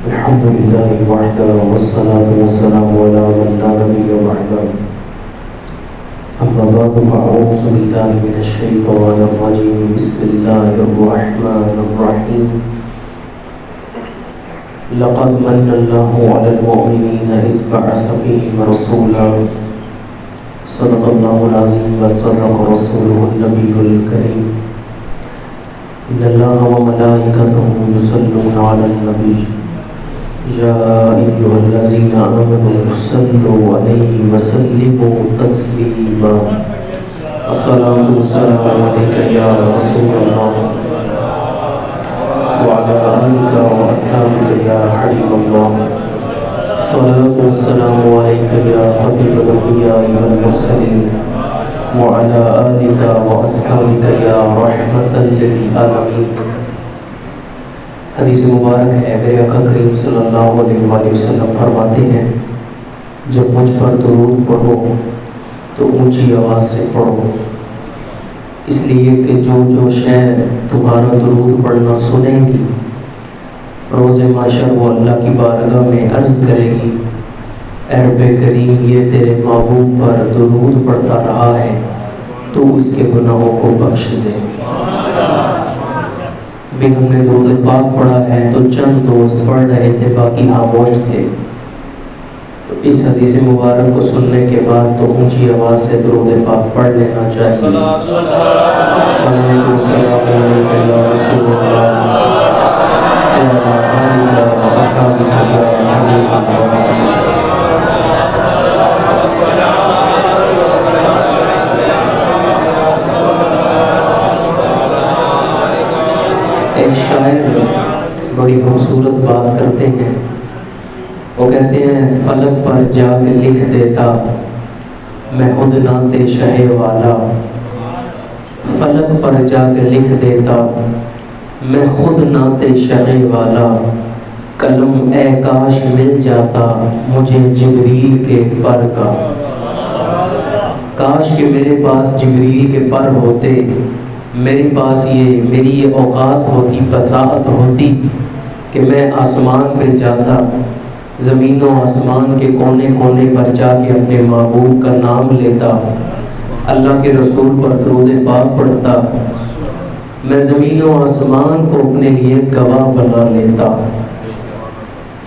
الحمد لله وحده والصلاة والسلام على من لا نبي بعده أما بعد فأعوذ بالله من الشيطان الرجيم بسم الله الرحمن الرحيم لقد من الله على المؤمنين إذ بعث فيهم رسولا صدق الله العظيم وصدق رسوله النبي الكريم إن الله وملائكته يصلون على النبي يا أيها الذين آمنوا صلوا عليه وسلموا تسليما الصلاة والسلام عليك يا رسول الله وعلى آلك وأصحابك يا حبيب الله الصلاة والسلام عليك يا خاتم الأنبياء والمرسلين وعلى آلك وأصحابك يا رحمة للعالمين۔ حدیث مبارک ہے، میرے آقا کریم صلی اللہ علیہ وآلہ وسلم فرماتے ہیں جب مجھ پر درود پڑھو تو اونچی آواز سے پڑھو، اس لیے کہ جو شے تمہارا درود پڑھنا سنے گی روز محشر وہ اللہ کی بارگاہ میں عرض کرے گی اے رب کریم یہ تیرے محبوب پر درود پڑھتا رہا ہے تو اس کے گناہوں کو بخش دے۔ بھی ہم نے درود پاک پڑھا ہے تو چند دوست پڑھ رہے تھے، باقی خاموش تھے، تو اس حدیث مبارک کو سننے کے بعد تو اونچی آواز سے درود پاک پڑھ لینا چاہیے۔ ایک شاعر بڑی خوبصورت بات کرتے ہیں، وہ کہتے ہیں فلک پر جا کے لکھ دیتا میں خود ناتے شہ والا، فلک پر جا کے لکھ دیتا میں خود ناتے شہ والا، قلم اے کاش مل جاتا مجھے جبریل کے پر کا، کاش کہ میرے پاس جبریل کے پر ہوتے، میرے پاس میری یہ اوقات ہوتی، بساطت ہوتی کہ میں آسمان پہ جاتا، زمین و آسمان کے کونے کونے پر جا کے اپنے محبوب کا نام لیتا، اللہ کے رسول پر درود پاک پڑھتا، میں زمین و آسمان کو اپنے لیے گواہ بنا لیتا،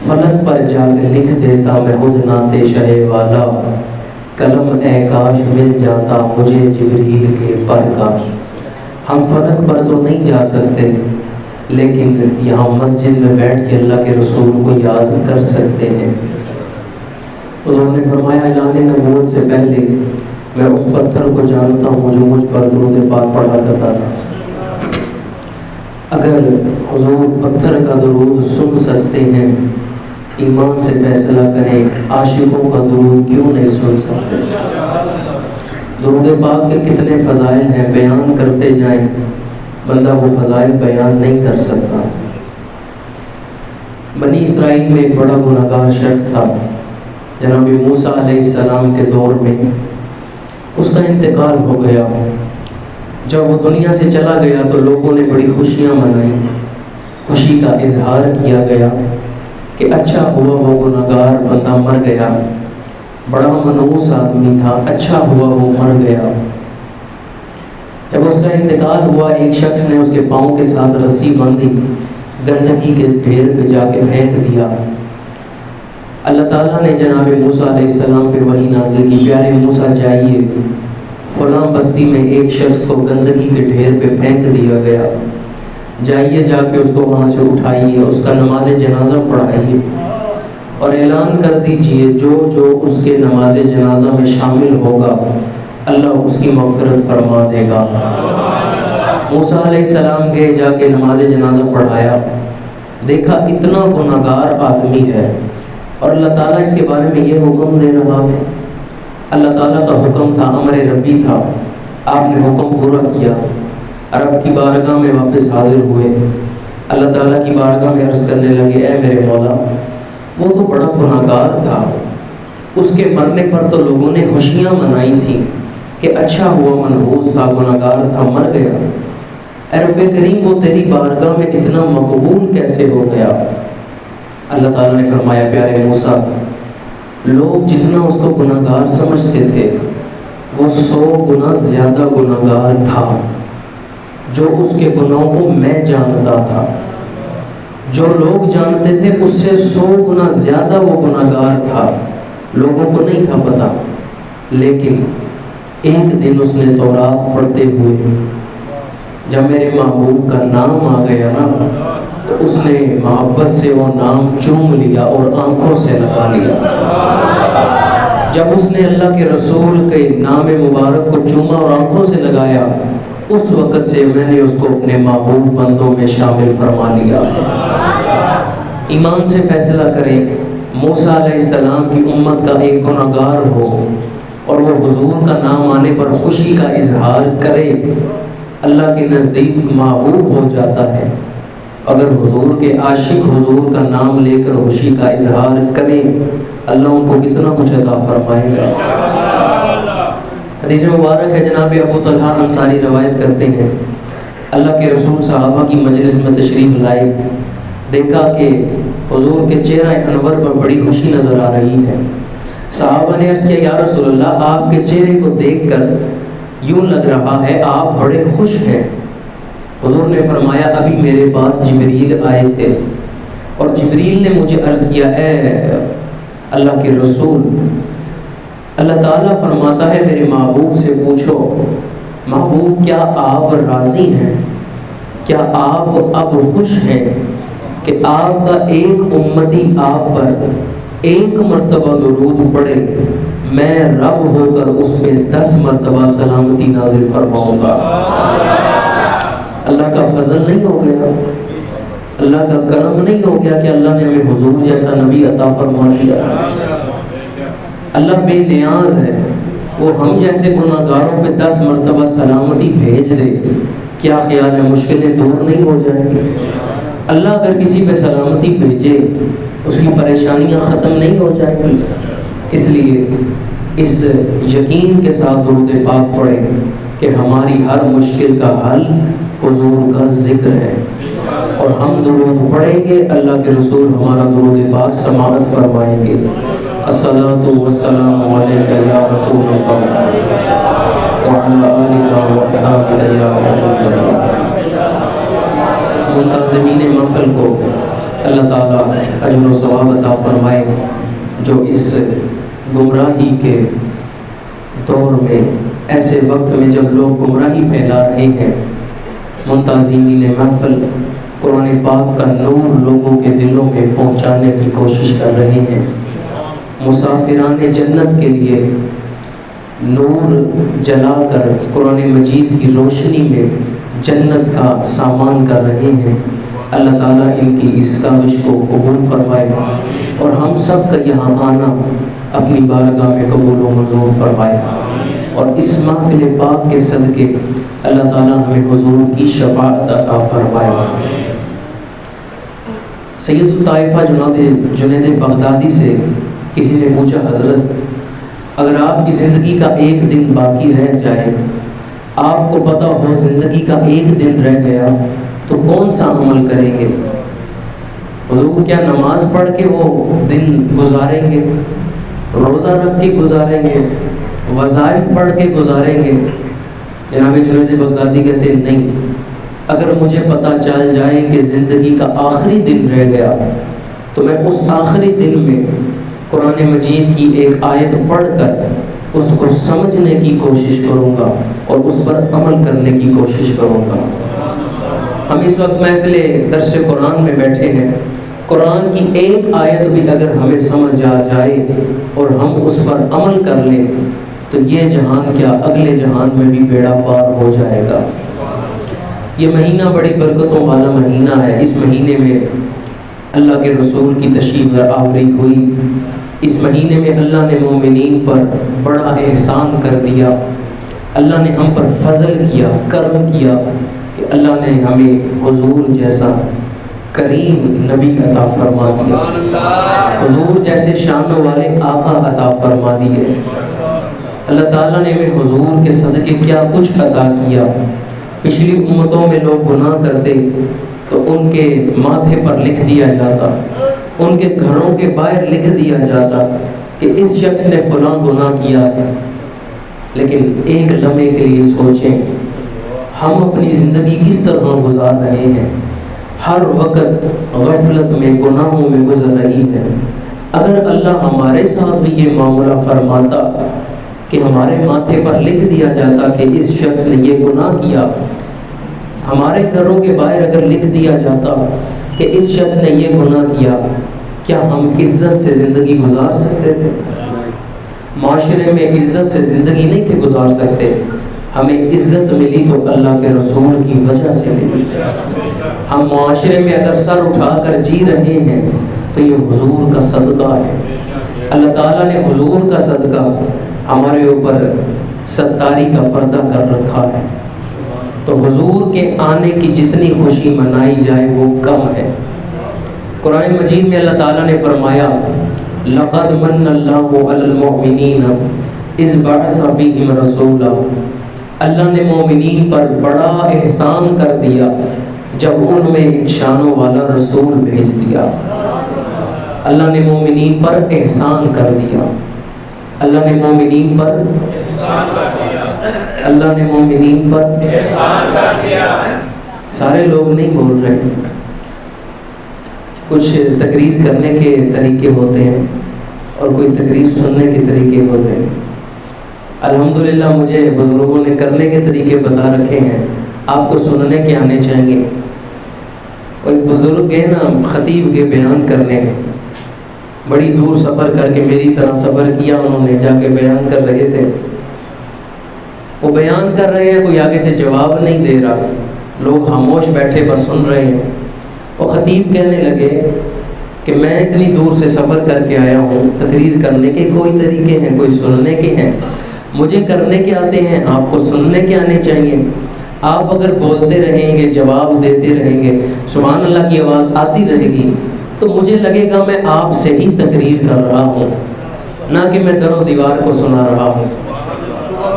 فلک پر جا کے لکھ دیتا میں خود ناتے شہ والا، قلم اے کاش مل جاتا مجھے جبریل کے پر کا۔ ہم فلک پر تو نہیں جا سکتے لیکن یہاں مسجد میں بیٹھ کے اللہ کے رسول کو یاد کر سکتے ہیں۔ حضور نے فرمایا اعلان نبوت سے پہلے میں اس پتھر کو جانتا ہوں جو مجھ پر درود پاک پڑھا کرتا تھا۔ اگر حضور پتھر کا درود سن سکتے ہیں، ایمان سے فیصلہ کریں عاشقوں کا درود کیوں نہیں سن سکتے؟ درود پاک کے کتنے فضائل ہیں، بیان کرتے جائیں بندہ وہ فضائل بیان نہیں کر سکتا۔ بنی اسرائیل میں ایک بڑا گناہگار شخص تھا، جناب موسیٰ علیہ السلام کے دور میں اس کا انتقال ہو گیا۔ جب وہ دنیا سے چلا گیا تو لوگوں نے بڑی خوشیاں منائیں، خوشی کا اظہار کیا گیا کہ اچھا ہوا وہ گناہگار بندہ مر گیا، بڑا منحوس آدمی تھا، اچھا ہوا وہ مر گیا۔ جب اس کا انتقال ہوا ایک شخص نے اس کے پاؤں کے ساتھ رسی باندھی، گندگی کے ڈھیر پہ جا کے پھینک دیا۔ اللہ تعالیٰ نے جناب موسیٰ علیہ السلام پہ وحی نازل کی، پیارے موسیٰ جائیے فلاں بستی میں ایک شخص کو گندگی کے ڈھیر پہ پھینک دیا گیا، جائیے جا کے اس کو وہاں سے اٹھائیے، اس کا نماز جنازہ پڑھائیے اور اعلان کر دیجئے جو اس کے نماز جنازہ میں شامل ہوگا اللہ اس کی مغفرت فرما دے گا۔ موسیٰ علیہ السلام گئے، جا کے نماز جنازہ پڑھایا، دیکھا اتنا گناہگار آدمی ہے اور اللہ تعالیٰ اس کے بارے میں یہ حکم دے رہا ہے۔ اللہ تعالیٰ کا حکم تھا، امر ربی تھا، آپ نے حکم پورا کیا، رب کی بارگاہ میں واپس حاضر ہوئے، اللہ تعالیٰ کی بارگاہ میں عرض کرنے لگے اے میرے مولا وہ تو بڑا گناہگار تھا، اس کے مرنے پر تو لوگوں نے خوشیاں منائی تھیں کہ اچھا ہوا منحوس تھا، گناہگار تھا، مر گیا، اے رب کریم وہ تیری بارگاہ میں اتنا مقبول کیسے ہو گیا؟ اللہ تعالیٰ نے فرمایا پیارے موسیٰ، لوگ جتنا اس کو گناہ گار سمجھتے تھے وہ 100 گنا زیادہ گناہ گار تھا۔ جو اس کے گناہوں کو میں جانتا تھا، جو لوگ جانتے تھے اس سے 100 گنا زیادہ وہ گناہ گار تھا، لوگوں کو نہیں تھا پتا۔ لیکن ایک دن اس نے تورات پڑھتے ہوئے جب میرے محبوب کا نام آ گیا نا تو اس نے محبت سے وہ نام چوم لیا اور آنکھوں سے لگا لیا۔ جب اس نے اللہ کے رسول کے نام مبارک کو چوما اور آنکھوں سے لگایا، اس وقت سے میں نے اس کو اپنے محبوب بندوں میں شامل فرما لیا۔ ایمان سے فیصلہ کریں، موسیٰ علیہ السلام کی امت کا ایک گناہ گار ہو اور وہ حضور کا نام آنے پر خوشی کا اظہار کرے، اللہ کے نزدیک محبوب ہو جاتا ہے۔ اگر حضور کے عاشق حضور کا نام لے کر خوشی کا اظہار کریں، اللہ ان کو کتنا کچھ عطا فرمائے گا۔ حدیث مبارک ہے، جناب ابو طلحہ انصاری روایت کرتے ہیں، اللہ کے رسول صحابہ کی مجلس میں تشریف لائے، دیکھا کہ حضور کے چہرہ انور پر بڑی خوشی نظر آ رہی ہے۔ صحابہ نے عرض کیا، یا رسول اللہ، آپ کے چہرے کو دیکھ کر یوں لگ رہا ہے آپ بڑے خوش ہیں۔ حضور نے فرمایا، ابھی میرے پاس جبریل آئے تھے اور جبریل نے مجھے عرض کیا، اے اللہ کے رسول، اللہ تعالیٰ فرماتا ہے میرے محبوب سے پوچھو، محبوب کیا آپ راضی ہیں؟ کیا آپ اب خوش ہیں کہ آپ کا ایک امتی آپ پر ایک مرتبہ درود پڑھے، میں رب ہو کر اس پہ 10 مرتبہ سلامتی نازل فرماؤں گا۔ اللہ کا فضل نہیں ہو گیا، اللہ کا کرم نہیں ہو گیا کہ اللہ نے ہمیں حضور جیسا نبی عطا فرما دیا۔ اللہ بے نیاز ہے، وہ ہم جیسے گناہ گاروں پہ 10 مرتبہ سلامتی بھیج دے، کیا خیال ہے مشکلیں دور نہیں ہو جائیں گی؟ اللہ اگر کسی پہ سلامتی بھیجے اس کی پریشانیاں ختم نہیں ہو جائیں گی؟ اس لیے اس یقین کے ساتھ درود پاک پڑھیں کہ ہماری ہر مشکل کا حل حضور کا ذکر ہے، اور ہم درود پڑھیں گے، اللہ کے رسول ہمارا درود پاک سماعت فرمائیں گے۔ الصلاۃ والسلام علیک یا رسول اللہ وعلی آلک واصحابک یا حبیب اللہ۔ منتظمین محفل کو اللہ تعالیٰ اجر و ثواب عطا فرمائے، جو اس گمراہی کے دور میں، ایسے وقت میں جب لوگ گمراہی پھیلا رہے ہیں، منتظمین محفل قرآن پاک کا نور لوگوں کے دلوں میں پہنچانے کی کوشش کر رہے ہیں، مسافران جنت کے لیے نور جلا کر قرآن مجید کی روشنی میں جنت کا سامان کر رہے ہیں۔ اللہ تعالیٰ ان کی اس کاوش کو قبول فرمائے اور ہم سب کا یہاں آنا اپنی بارگاہ میں قبول و منظور فرمائے، اور اس محفل پاک کے صدقے اللہ تعالیٰ ہمیں حضور کی شفاعت عطا فرمائے۔ سید الطائفہ جنید بغدادی سے کسی نے پوچھا، حضرت اگر آپ کی زندگی کا ایک دن باقی رہ جائے، آپ کو پتہ ہو زندگی کا ایک دن رہ گیا تو کون سا عمل کریں گے؟ حضور کیا نماز پڑھ کے وہ دن گزاریں گے، روزہ رکھ کے گزاریں گے، وظائف پڑھ کے گزاریں گے؟ جناب جنید بغدادی کہتے ہیں نہیں، اگر مجھے پتہ چل جائے کہ زندگی کا آخری دن رہ گیا تو میں اس آخری دن میں قرآن مجید کی ایک آیت پڑھ کر اس کو سمجھنے کی کوشش کروں گا اور اس پر عمل کرنے کی کوشش کروں گا۔ ہم اس وقت محفل درس قرآن میں بیٹھے ہیں، قرآن کی ایک آیت بھی اگر ہمیں سمجھ آ جائے اور ہم اس پر عمل کر لیں تو یہ جہان کیا اگلے جہان میں بھی بیڑا پار ہو جائے گا۔ یہ مہینہ بڑی برکتوں والا مہینہ ہے، اس مہینے میں اللہ کے رسول کی تشریف آوری ہوئی، اس مہینے میں اللہ نے مومنین پر بڑا احسان کر دیا، اللہ نے ہم پر فضل کیا، کرم کیا کہ اللہ نے ہمیں حضور جیسا کریم نبی عطا فرما دیا، حضور جیسے شانوں والے آقا عطا فرما دیے۔ اللہ تعالیٰ نے ہمیں حضور کے صدقے کیا کچھ عطا کیا۔ پچھلی امتوں میں لوگ گناہ کرتے تو ان کے ماتھے پر لکھ دیا جاتا ان کے گھروں کے باہر لکھ دیا جاتا کہ اس شخص نے فلاں گناہ کیا ہے، لیکن ایک لمحے کے لیے سوچیں ہم اپنی زندگی کس طرح گزار رہے ہیں۔ ہر وقت غفلت میں، گناہوں میں گزر رہی ہے۔ اگر اللہ ہمارے ساتھ بھی یہ معاملہ فرماتا کہ ہمارے ماتھے پر لکھ دیا جاتا کہ اس شخص نے یہ گناہ کیا، ہمارے گھروں کے باہر اگر لکھ دیا جاتا کہ اس شخص نے یہ گناہ کیا، کیا ہم عزت سے زندگی گزار سکتے تھے؟ معاشرے میں عزت سے زندگی نہیں تھے گزار سکتے۔ ہمیں عزت ملی تو اللہ کے رسول کی وجہ سے ملی۔ ہم معاشرے میں اگر سر اٹھا کر جی رہے ہیں تو یہ حضور کا صدقہ ہے۔ اللہ تعالیٰ نے حضور کا صدقہ ہمارے اوپر ستاری کا پردہ کر رکھا ہے، تو حضور کے آنے کی جتنی خوشی منائی جائے وہ کم ہے۔ قرآن مجید میں اللہ تعالیٰ نے فرمایا لَقَدْ مَنَّ اللَّهُ عَلَى الْمُؤْمِنِينَ إِذْ بَعَثَ فِيهِمْ رَسُولًا، اللہ نے مومنین پر بڑا احسان کر دیا جب ان میں ایک شانوں والا رسول بھیج دیا۔ اللہ نے مومنین پر احسان کر دیا، اللہ نے مومنین پر احسان کر دیا، اللہ نے مومنین پر احسان کر دیا۔ سارے لوگ نہیں بول رہے، کچھ تقریر کرنے کے طریقے ہوتے ہیں اور کوئی تقریر سننے کے طریقے ہوتے ہیں۔ الحمدللہ مجھے بزرگوں نے کرنے کے طریقے بتا رکھے ہیں، آپ کو سننے کے آنے چاہیے۔ کوئی بزرگ گئے نا، خطیب کے بیان کرنے، بڑی دور سفر کر کے، میری طرح سفر کیا انہوں نے، جا کے بیان کر رہے تھے۔ وہ بیان کر رہے ہیں، کوئی آگے سے جواب نہیں دے رہا، لوگ خاموش بیٹھے بس سن رہے ہیں۔ وہ خطیب کہنے لگے کہ میں اتنی دور سے سفر کر کے آیا ہوں، تقریر کرنے کے کوئی طریقے ہیں، کوئی سننے کے ہیں، مجھے کرنے کے آتے ہیں، آپ کو سننے کے آنے چاہیے۔ آپ اگر بولتے رہیں گے، جواب دیتے رہیں گے، سبحان اللہ کی آواز آتی رہے گی، تو مجھے لگے گا میں آپ سے ہی تقریر کر رہا ہوں، نہ کہ میں در و دیوار کو سنا رہا ہوں۔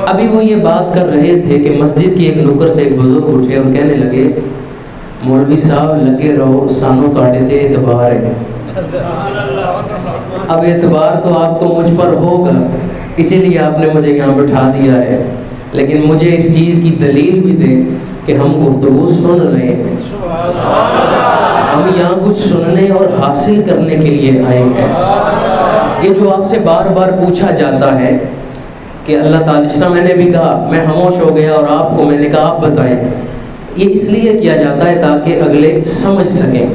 ابھی وہ یہ بات کر رہے تھے کہ مسجد کی ایک نکر سے ایک بزرگ اٹھے اور کہنے لگے مولوی صاحب لگے رہو، سانو تاڑے تے اعتبار ہے۔ اب اعتبار تو آپ کو مجھ پر ہوگا، اسی لیے آپ نے مجھے یہاں بٹھا دیا ہے، لیکن مجھے اس چیز کی دلیل بھی دیں کہ ہم گفتگو سن رہے ہیں، ہم یہاں کچھ سننے اور حاصل کرنے کے لیے آئے ہیں۔ یہ جو آپ سے بار بار پوچھا جاتا ہے کہ اللہ تعالیٰ، جیسا میں نے بھی کہا، میں خاموش ہو گیا اور آپ کو میں نے کہا آپ بتائیں، یہ اس لیے کیا جاتا ہے تاکہ اگلے سمجھ سکیں،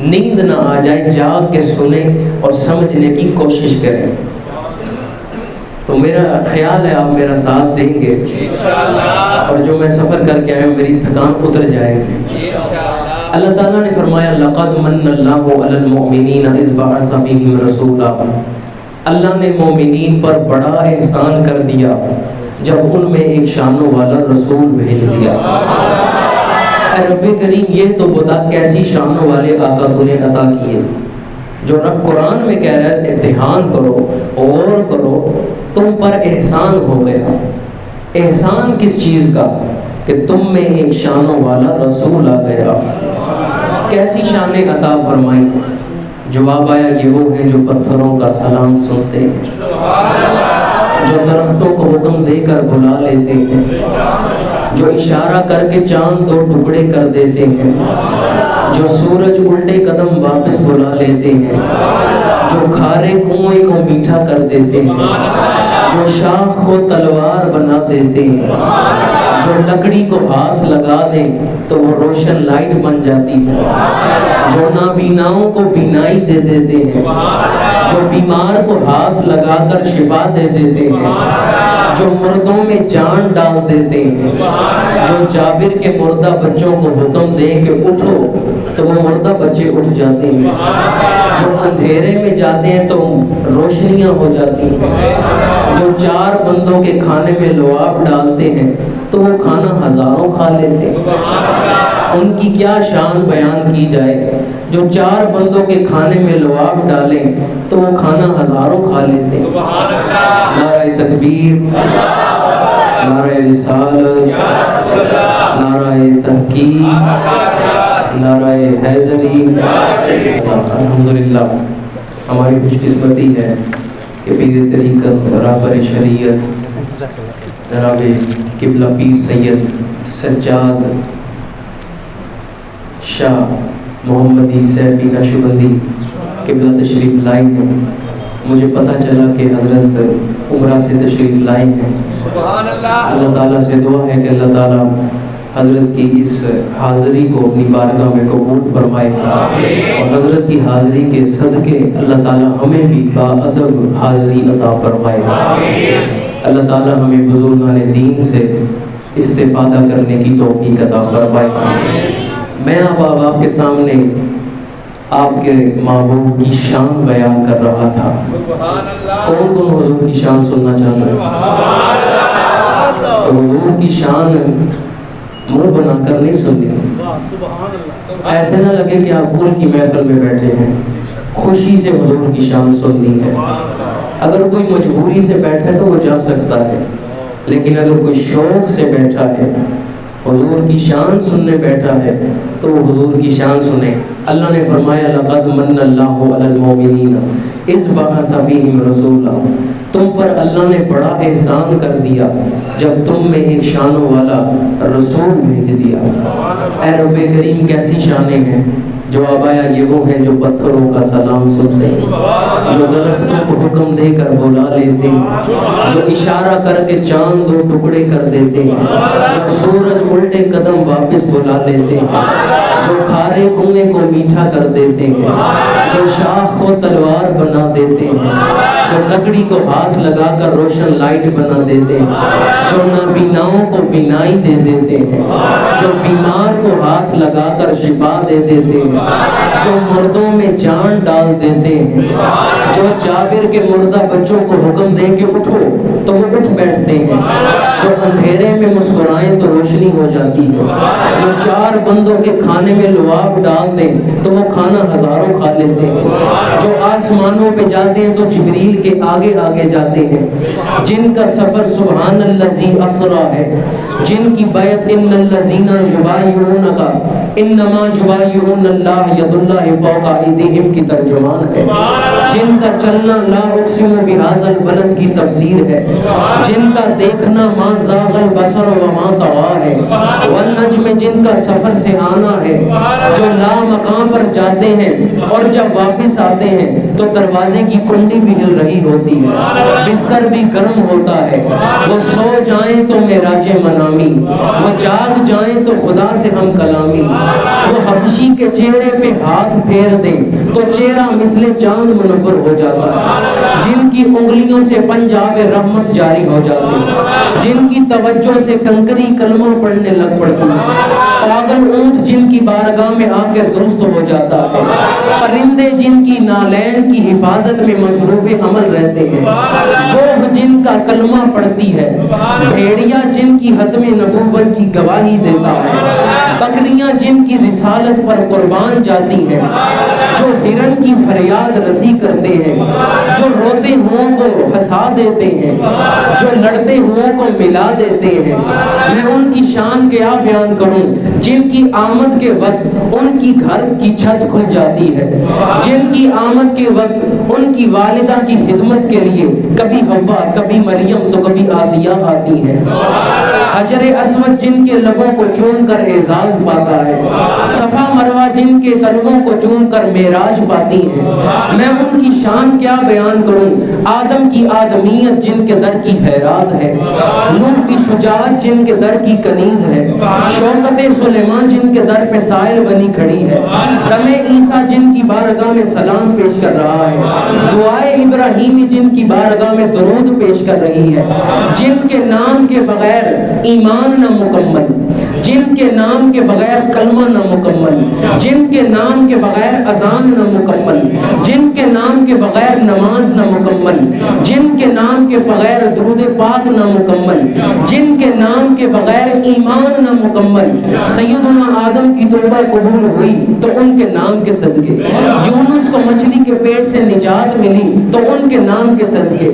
نیند نہ آ جائے، جاگ کے سنیں اور سمجھنے کی کوشش کریں۔ تو میرا خیال ہے آپ میرا ساتھ دیں گے اور جو میں سفر کر کے آیا ہوں میری تھکان اتر جائے گی۔ اللہ تعالیٰ نے فرمایا لَقَدْ مَنَّ اللَّهُ عَلَى الْمُؤْمِنِينَ إِذْ بَعَثَ فِيهِمْ رَسُولًا، اللہ نے مومنین پر بڑا احسان کر دیا جب ان میں ایک شانوں والا رسول بھیج دیا۔ اے رب کریم، یہ تو بتا کیسی شانوں والے آقا تو نے عطا کیے، جو رب قرآن میں کہہ رہا ہے دھیان کرو، غور کرو، تم پر احسان ہو گیا۔ احسان کس چیز کا؟ کہ تم میں ایک شانوں والا رسول آ گیا۔ کیسی شانیں عطا فرمائی؟ جواب آیا یہ وہ ہیں جو پتھروں کا سلام سنتے ہیں، جو درختوں کو حکم دے کر بلا لیتے ہیں، جو اشارہ کر کے چاند دو ٹکڑے کر دیتے ہیں، جو سورج الٹے قدم واپس بلا لیتے ہیں، جو کھارے کنویں کو میٹھا کر دیتے ہیں، جو شاخ کو تلوار بنا دیتے ہیں، جو لکڑی کو ہاتھ لگا دیں تو وہ روشن لائٹ بن جاتی ہے، جو نابیناؤں کو بینائی دے دیتے ہیں، جو بیمار کو ہاتھ لگا کر شفا دے دیتے ہیں، جو مردوں میں جان ڈال دیتے ہیں، جو جابر کے مردہ بچوں کو حکم دے کہ اٹھو تو وہ مردہ بچے اٹھ جاتے ہیں، جو اندھیرے میں جاتے ہیں تو روشنیاں ہو جاتی ہیں، جو 4 بندوں کے کھانے میں لعاب ڈالتے ہیں تو وہ کھانا ہزاروں کھا لیتے ہیں۔ ان کی کیا شان بیان کی جائے، جو 4 بندوں کے کھانے میں لعاب ڈالیں تو وہ کھانا ہزاروں کھا لیتے ہیں۔ نعرہ تکبیر، نعرہ رسالت، نعرہ تحقیق، نعرہ حیدری۔ الحمدللہ ہماری خوش قسمتی ہے کہ پیر طریقت رہبر شریعت جناب قبلہ پیر سید سجاد شاہ محمدی سیفی نقشبندی قبلہ تشریف لائی ہیں۔ مجھے پتہ چلا کہ حضرت عمرہ سے تشریف لائی ہیں۔ اللہ تعالیٰ سے دعا ہے کہ اللہ تعالیٰ حضرت کی اس حاضری کو اپنی بارگاہ میں قبول فرمائے، اور حضرت کی حاضری کے صدقے اللہ تعالیٰ ہمیں بھی باادب حاضری عطا فرمائے۔ اللہ تعالیٰ ہمیں بزرگان دین سے استفادہ کرنے کی توفیق عطا فرمائے۔ میں اب آپ کے سامنے آپ کے محبوب کی شان بیان کر رہا تھا۔ کون کون حضور کی شان سننا چاہتا ہے؟ حضور کی شان منہ بنا کر نہیں سننی، ایسے نہ لگے کہ آپ گل کی محفل میں بیٹھے ہیں، خوشی سے حضور کی شان سننی ہے۔ اگر کوئی مجبوری سے بیٹھا ہے تو وہ جا سکتا ہے، لیکن اگر کوئی شوق سے بیٹھا ہے، حضور کی شان سننے بیٹھا ہے، تو وہ حضور کی شان سنے۔ اللہ نے فرمایا لقد من اللہ علی المؤمنین اذ بعث فیہم رسولا، تم پر اللہ نے بڑا احسان کر دیا جب تم میں ایک شانوں والا رسول بھیج دیا۔ اے رب کریم کیسی شانیں ہیں۔ جواب آیا یہ وہ ہیں جو پتھروں کا سلام سنتے ہیں، جو درختوں کو حکم دے کر بلا لیتے ہیں، جو اشارہ کر کے چاند دو ٹکڑے کر دیتے ہیں، جو سورج الٹے قدم واپس بلا لیتے ہیں، جو کھارے کنویں کو میٹھا کر دیتے ہیں، جو شاخ کو تلوار بنا دیتے ہیں، جو لکڑی کو ہاتھ لگا کر روشن لائٹ بنا دیتے ہیں، جو نابیناؤں کو بینائی دے دیتے ہیں، جو بیمار کو ہاتھ لگا کر شفا دے دیتے ہیں، جو مردوں میں جان ڈال دیتے ہیں، جو جابر کے مردہ بچوں کو حکم دے کے اٹھو تو وہ اٹھ بیٹھتے ہیں، جو اندھیرے میں مسکرائیں تو روشنی ہو جاتی ہے، جو چار بندوں کے کھانے میں لعاب ڈال دیں تو وہ کھانا ہزاروں کھا لیتے ہیں، جو آسمانوں پہ جاتے ہیں تو جبریل کے آگے آگے جاتے ہیں، جن کا سفر سبحان الذی اسرا ہے، جن کی بیعت ان الذین یبایعونک انما یبایعون اللہ ید اللہ فوق ایدیہم کی ترجمان ہے، جن کا چلنا لا اقسم بہذا البلد کی تفسیر ہے، جن کا دیکھنا ما زاغ البصر وما طغی ہے، والنجم جن کا سفر سے آنا ہے، جو لا مقام پر جاتے ہیں اور جب واپس آتے ہیں تو دروازے کی کنڈی بھی ہل رہی ہوتی ہے، بستر بھی گرم ہوتا ہے، وہ سو جائیں تو معراج منامی، وہ جاگ جائیں تو خدا سے ہم کلامی، وہ حبشی کے چہرے پہ ہاتھ پھیر دیں تو چہرہ مثل چاند منور ہو جاتا ہے، جن کی انگلیوں سے پنجاب رحمت جاری ہو جاتے ہیں، جن کی توجہ سے کنکری کلمہ پڑھنے لگ پڑتی ہے، پاگل اونٹ جن کی بارگاہ میں آ کر درست ہو جاتا ہے، پرندے جن کی نالین کی حفاظت میں مصروف عمل رہتے ہیں، وہ جن کا کلمہ پڑھتی ہے، بھیڑیا جن کی ختم نبوت کی گواہی دیتا ہے، بکریاں جن کی رسالت پر قربان جاتی ہیں، جو ہرن کی فریاد رسی کرتے ہیں، جو روتے ہوں کو ہنسا دیتے ہیں، جو لڑتے ہوں کو ملا دیتے ہیں، میں ان کی شان کیا بیان کروں جن کی آمد کے وقت ان کی گھر کی چھت کھل جاتی ہے، جن کی آمد کے وقت ان کی والدہ کی خدمت کے لیے کبھی حوا کبھی مریم تو کبھی آسیہ آتی ہے، حجر اسود جن کے لبوں کو چوم کر اعزاز پاتا ہے، صفا مروہ جن کے تلووں کو چوم کر معراج پاتی ہے، میں ان کی شان کیا بیان کروں، آدم کی آدمیت جن کے در کی حیرات ہے، نوح کی شجاعت جن کے در کی کنیز ہے، شوکت سلیمان جن کے در پہ سائل بنی کھڑی ہے، دم عیسیٰ جن کی بارگاہ میں سلام پیش کر رہا ہے، دعائے ابراہیمی جن کی بارگاہ میں درود پیش کر رہی ہے، جن کے نام کے بغیر ایمان نہ مکمل، جن کے نام کے بغیر کلمہ نہ مکمل، جن کے نام کے بغیر اذان نہ مکمل، جن کے نام کے بغیر نماز نہ مکمل، جن کے نام کے بغیر درود پاک نہ مکمل، جن کے نام کے بغیر ایمان نہ مکمل۔ سیدنا آدم کی توبہ قبول ہوئی تو ان کے نام کے صدقے، یونس کو مچھلی کے پیٹ سے نجات ملی تو ان کے نام کے صدقے،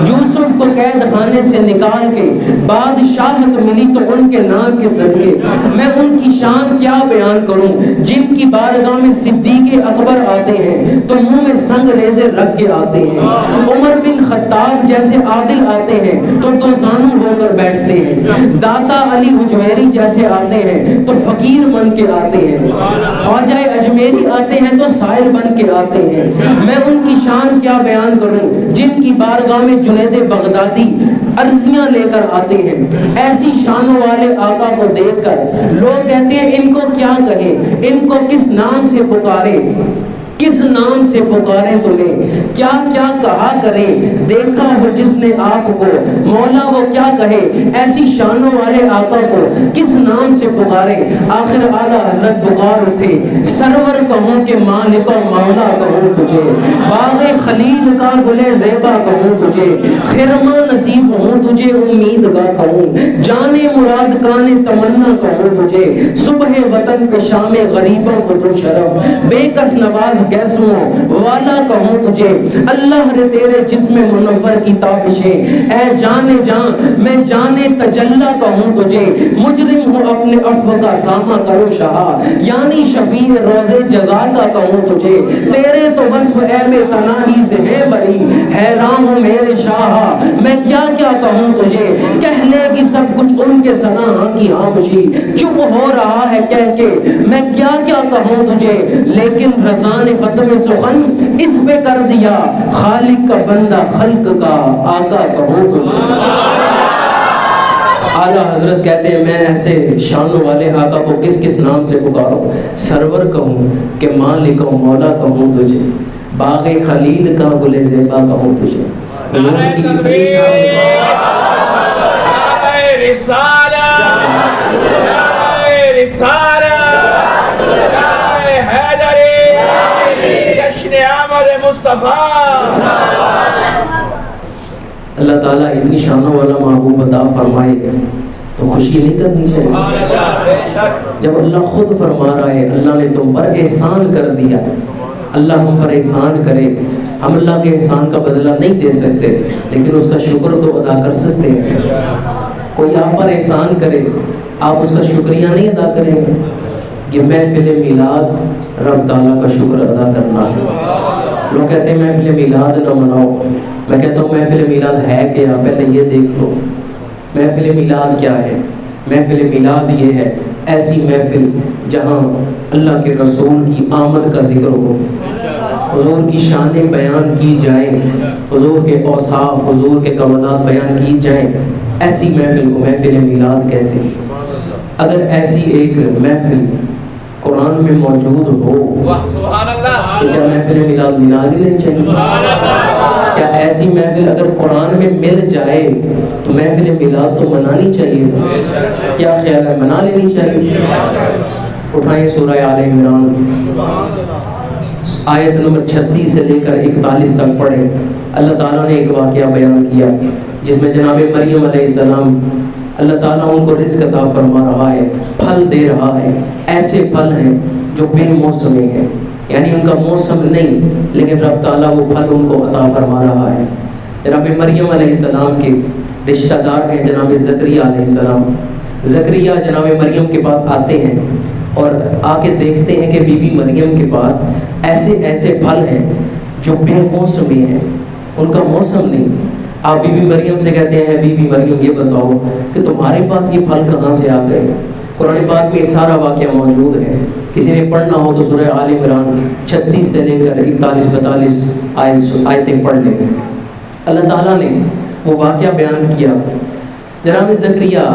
یوسف کو قید خانے سے نکال کے بادشاہت ملی تو ان کے نام کے صدقے۔ میں ان کی شان کیا بیان کروں جن کی بارگاہ میں صدیق اکبر آتے ہیں تو منہ میں سنگ ریزے رکھ کے آتے ہیں، عمر بن خطاب جیسے عادل آتے ہیں تو دو زانو ہو کر بیٹھتے ہیں، داتا علی حجویری جیسے آتے ہیں تو فقیر بن کے آتے ہیں، خواجہ اجمیری آتے ہیں تو سائل بن کے آتے ہیں۔ میں ان کی شان کیا بیان کروں جن کی بارگاہ میں جنید بغدادی عرضیاں لے کر آتے ہیں۔ ایسی شانوں والے آقا کو دیکھ کر لوگ کہتے ہیں ان کو کیا کہیں، ان کو کس نام سے پکارے، کس نام سے پکاریں تمہیں، کیا کیا کہا کریں، دیکھا ہو جس نے آپ کو مولا وہ کیا کہے، ایسی شانوں والے آقا کو کس نام سے پکاریں۔ آخر اعلیٰ حضرت پکار اٹھے، سرور کہوں کہ مالک و مولا کہوں تجھے، باغ خلیل کا گلے زیبا کہوں تجھے، خرمہ نصیب ہوں تجھے امید کا کہوں، جانے مراد کان تمنا کہوں تجھے، صبح وطن پہ شام غریبوں کو تو شرف، بے کس نواز گیسوں والا کہوں تجھے، اللہ رے تیرے جسم منور کی تابشیں، اے جانے جان میں جانے تجلا کہوں تجھے، مجرم ہوں اپنے عفو کا سامہ کرو شاہ، یعنی شفیع روزے جزا کا کہوں تجھے، تیرے تو وصف اے بے تناہی سے ہے بری، حیران ہوں میرے شاہ میں کیا کیا کہوں تجھے، کہہ لے گی سب کچھ ان کے ثنا کی خاموشی، چپ ہو رہا ہے کہہ کے میں کیا کیا کہوں تجھے، لیکن رضا نے ختم سخن اس پہ کر دیا، خالق کا بندہ خلق کا آقا کہوں تجھے۔ اعلیٰ حضرت کہتے ہیں میں ایسے شانوں والے آقا کو کس کس نام سے پکاروں، سرور کہوں کہ مالک و مولا کہوں تجھے، باغ خلیل کا گل زیبا کہوں تجھے۔ اللہ تعالیٰ اتنی شانوں والا محبوب عطا فرمائے تو خوشی نہیں کرنی چاہیے؟ جب اللہ خود فرما رہا ہے اللہ نے تم پر احسان کر دیا، اللہ ہم پر احسان کرے، ہم اللہ کے احسان کا بدلہ نہیں دے سکتے لیکن اس کا شکر تو ادا کر سکتے ہیں۔ کوئی آپ پر احسان کرے آپ اس کا شکریہ نہیں ادا کریں گے، یہ محفل میلاد رب تعالیٰ کا شکر ادا کرنا ہے۔ لوگ کہتے ہیں محفل میلاد نہ مناؤ، میں کہتا ہوں محفل میلاد ہے کیا، پہلے یہ دیکھ لو محفل میلاد کیا ہے۔ محفل میلاد یہ ہے ایسی محفل جہاں اللہ کے رسول کی آمد کا ذکر ہو، حضور کی شانیں بیان کی جائیں، حضور کے اوصاف حضور کے کمالات بیان کی جائیں، ایسی محفل کو محفل میلاد کہتے ہیں۔ اگر ایسی ایک محفل قرآن میں موجود ہو تو کیا محفل میلاد منا لینی چاہیے؟ کیا ایسی محفل اگر قرآن میں مل جائے تو محفل میلاد تو منانی چاہیے؟ کیا خیال ہے، منا لینی چاہیے؟ اٹھائیں سورہ آل عمران آیت نمبر 36 سے لے کر 41 تک پڑھیں۔ اللہ تعالیٰ نے ایک واقعہ بیان کیا جس میں جناب مریم علیہ السلام اللہ تعالیٰ ان کو رزق عطا فرما رہا ہے، پھل دے رہا ہے، ایسے پھل ہیں جو بے موسمی ہیں، یعنی ان کا موسم نہیں لیکن رب تعالیٰ وہ پھل ان کو عطا فرما رہا ہے۔ جناب مریم علیہ السلام کے رشتہ دار ہیں جناب زکریا علیہ السلام۔ زکریا جناب مریم کے پاس آتے ہیں اور آ کے دیکھتے ہیں کہ بی بی مریم کے پاس ایسے ایسے پھل ہیں جو بے موسمی ہیں، ان کا موسم نہیں۔ آپ بی بی مریم سے کہتے ہیں بی بی مریم یہ بتاؤ کہ تمہارے پاس یہ پھل کہاں سے آ گئے؟ قرآن پاک میں یہ سارا واقعہ موجود ہے، کسی نے پڑھنا ہو تو سورہ آل عمران 36 سے لے کر 41-42 آیتیں پڑھ لیں۔ اللہ تعالیٰ نے وہ واقعہ بیان کیا۔ جناب زکریا